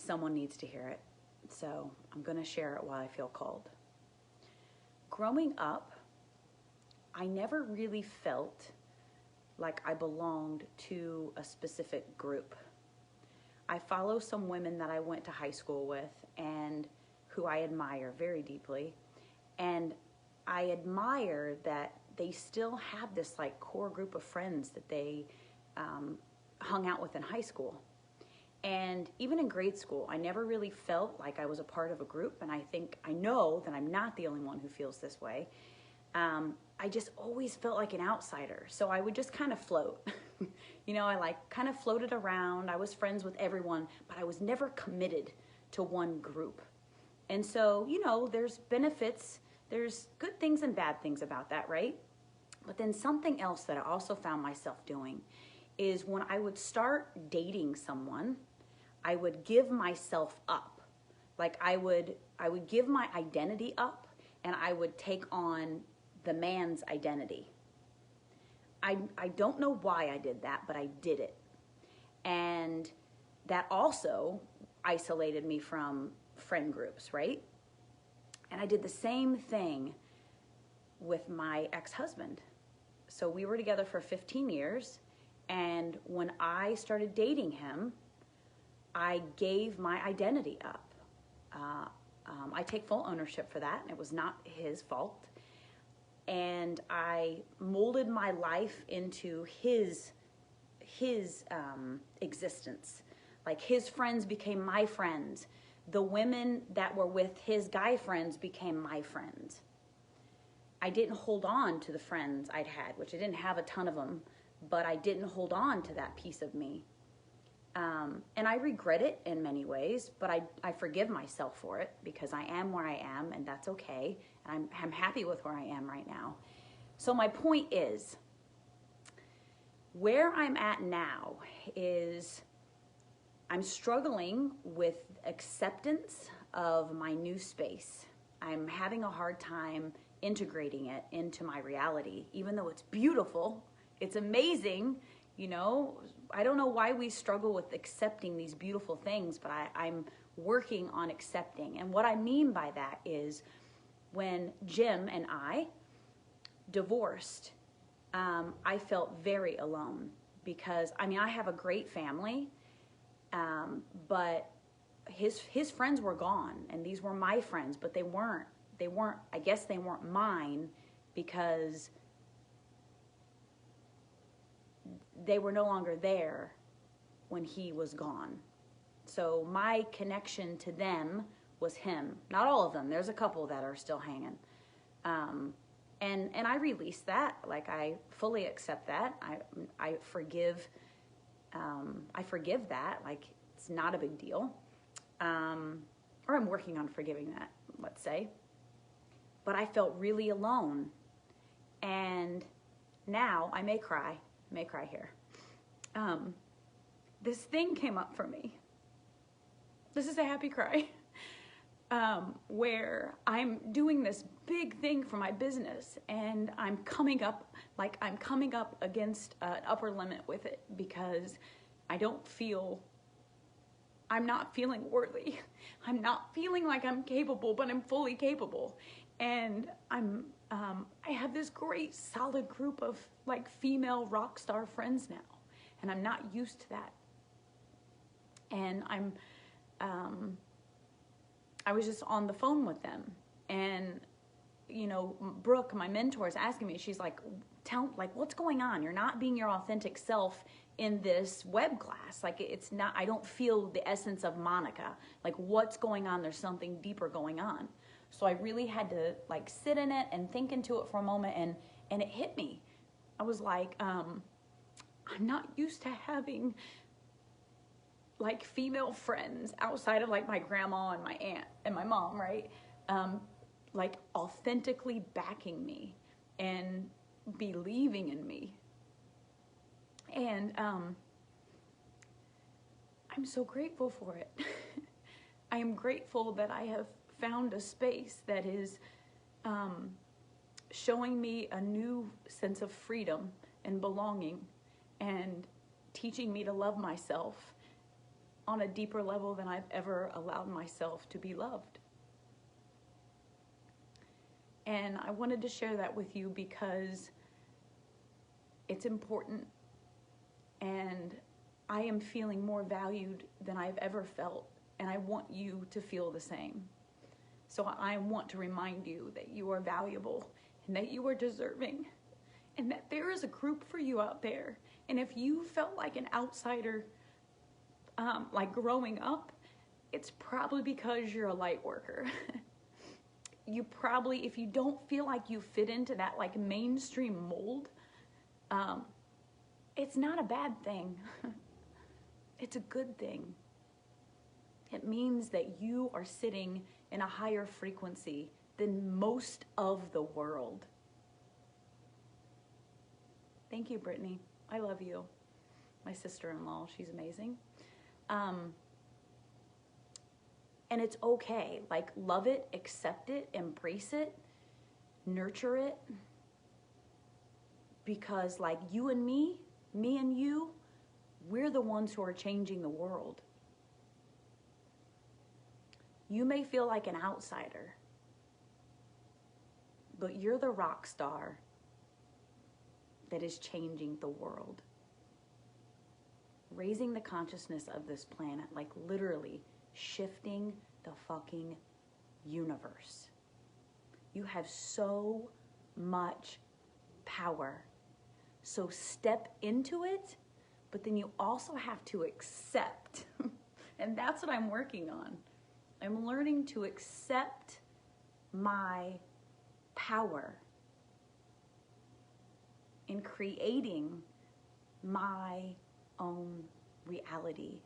someone needs to hear it. So I'm going to share it while I feel called. Growing up, I never really felt like I belonged to a specific group. I follow some women that I went to high school with and who I admire very deeply. And I admire that they still have this like core group of friends that they hung out with in high school. And even in grade school, I never really felt like I was a part of a group. And I know that I'm not the only one who feels this way. I just always felt like an outsider. So I would just kind of float. I like kind of floated around. I was friends with everyone, but I was never committed to one group. And so, there's benefits, there's good things and bad things about that, right? But then something else that I also found myself doing is when I would start dating someone, I would give myself up. Like I would give my identity up and I would take on the man's identity. I don't know why I did that, but I did it. And that also isolated me from friend groups, right? And I did the same thing with my ex-husband. So we were together for 15 years. And when I started dating him, I gave my identity up. I take full ownership for that. It was not his fault. And I molded my life into his existence. Like his friends became my friends. The women that were with his guy friends became my friends. I didn't hold on to the friends I'd had, which I didn't have a ton of them, but I didn't hold on to that piece of me. And I regret it in many ways, but I forgive myself for it because I am where I am and that's okay. And I'm happy with where I am right now. So my point is, where I'm at now is I'm struggling with acceptance of my new space. I'm having a hard time integrating it into my reality, even though it's beautiful, it's amazing. I don't know why we struggle with accepting these beautiful things, but I'm working on accepting. And what I mean by that is when Jim and I divorced, I felt very alone because, I have a great family, but his friends were gone and these were my friends, but they weren't, I guess they weren't mine because they were no longer there when he was gone. So my connection to them was him. Not all of them. There's a couple that are still hanging. And I release that. Like I fully accept that. I forgive that. Like it's not a big deal. Or I'm working on forgiving that, let's say. But I felt really alone. And now I may cry here. This thing came up for me. This is a happy cry. Where I'm doing this big thing for my business and I'm coming up against an upper limit with it because I'm not feeling worthy. I'm not feeling like I'm capable, but I'm fully capable. And I have this great solid group of like female rock star friends now, and I'm not used to that. And I was just on the phone with them, and Brooke, my mentor, is asking me. She's like, what's going on? You're not being your authentic self in this web class. Like it's not. I don't feel the essence of Monica. Like what's going on? There's something deeper going on. So I really had to like sit in it and think into it for a moment, and it hit me. I was like, I'm not used to having like female friends outside of like my grandma and my aunt and my mom, right? Like authentically backing me and believing in me. And I'm so grateful for it. I am grateful that I have found a space that is showing me a new sense of freedom and belonging and teaching me to love myself on a deeper level than I've ever allowed myself to be loved. And I wanted to share that with you because it's important, and I am feeling more valued than I've ever felt, and I want you to feel the same. So I want to remind you that you are valuable and that you are deserving and that there is a group for you out there. And if you felt like an outsider, like growing up, it's probably because you're a light worker. You probably, if you don't feel like you fit into that like mainstream mold, it's not a bad thing. It's a good thing. It means that you are sitting in a higher frequency than most of the world. Thank you, Brittany. I love you. My sister-in-law, she's amazing. And it's okay. Like, love it, accept it, embrace it, nurture it. Because like you and me and you, we're the ones who are changing the world. You may feel like an outsider, but you're the rock star that is changing the world. Raising the consciousness of this planet, like literally shifting the fucking universe. You have so much power. So step into it, but then you also have to accept. And that's what I'm working on. I'm learning to accept my power in creating my own reality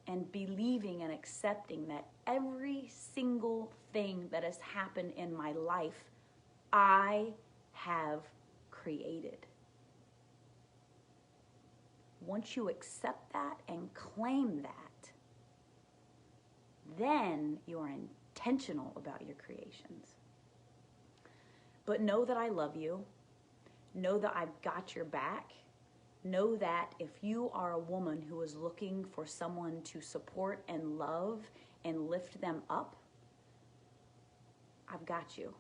and believing and accepting that every single thing that has happened in my life, I have created. Once you accept that and claim that, then you are intentional about your creations. But know that I love you. Know that I've got your back. Know that if you are a woman who is looking for someone to support and love and lift them up, I've got you.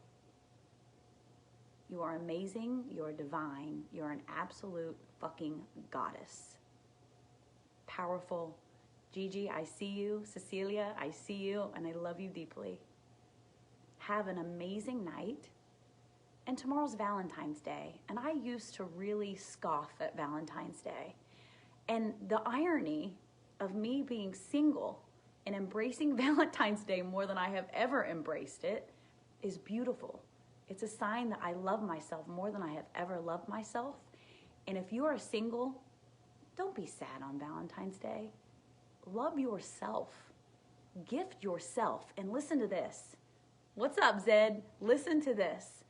You are amazing. You are divine. You're an absolute fucking goddess. Powerful. Gigi, I see you. Cecilia, I see you, and I love you deeply. Have an amazing night. And tomorrow's Valentine's Day, and I used to really scoff at Valentine's Day. And the irony of me being single and embracing Valentine's Day more than I have ever embraced it is beautiful. It's a sign that I love myself more than I have ever loved myself. And if you are single, don't be sad on Valentine's Day. Love yourself. Gift yourself. And listen to this. What's up, Zed? Listen to this.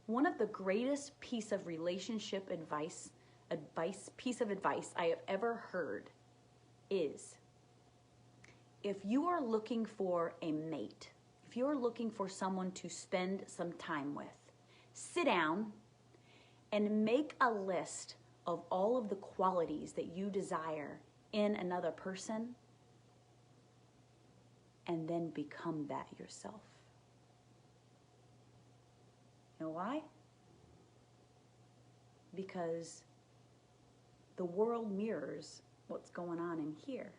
One of the greatest piece of relationship advice I have ever heard is, if you are looking for a mate, if you're looking for someone to spend some time with, sit down and make a list of all of the qualities that you desire in another person, and then become that yourself. You know why? Because the world mirrors what's going on in here.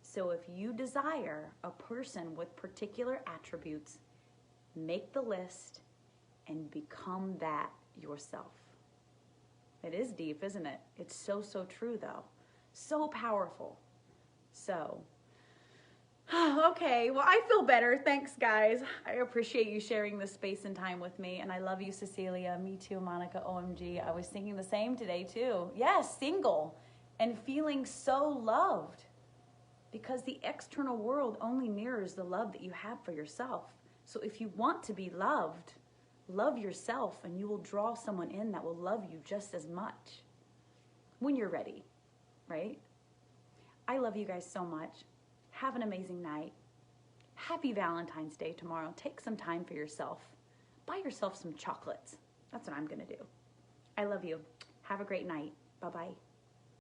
So if you desire a person with particular attributes, make the list and become that yourself. It is deep, isn't it? It's so, so true though. So powerful. So, okay, well, I feel better. Thanks, guys. I appreciate you sharing this space and time with me. And I love you, Cecilia. Me too, Monica. OMG. I was thinking the same today, too. Yes, single and feeling so loved. Because the external world only mirrors the love that you have for yourself. So if you want to be loved, love yourself, and you will draw someone in that will love you just as much when you're ready, right? I love you guys so much. Have an amazing night. Happy Valentine's Day tomorrow. Take some time for yourself. Buy yourself some chocolates. That's what I'm going to do. I love you. Have a great night. Bye-bye.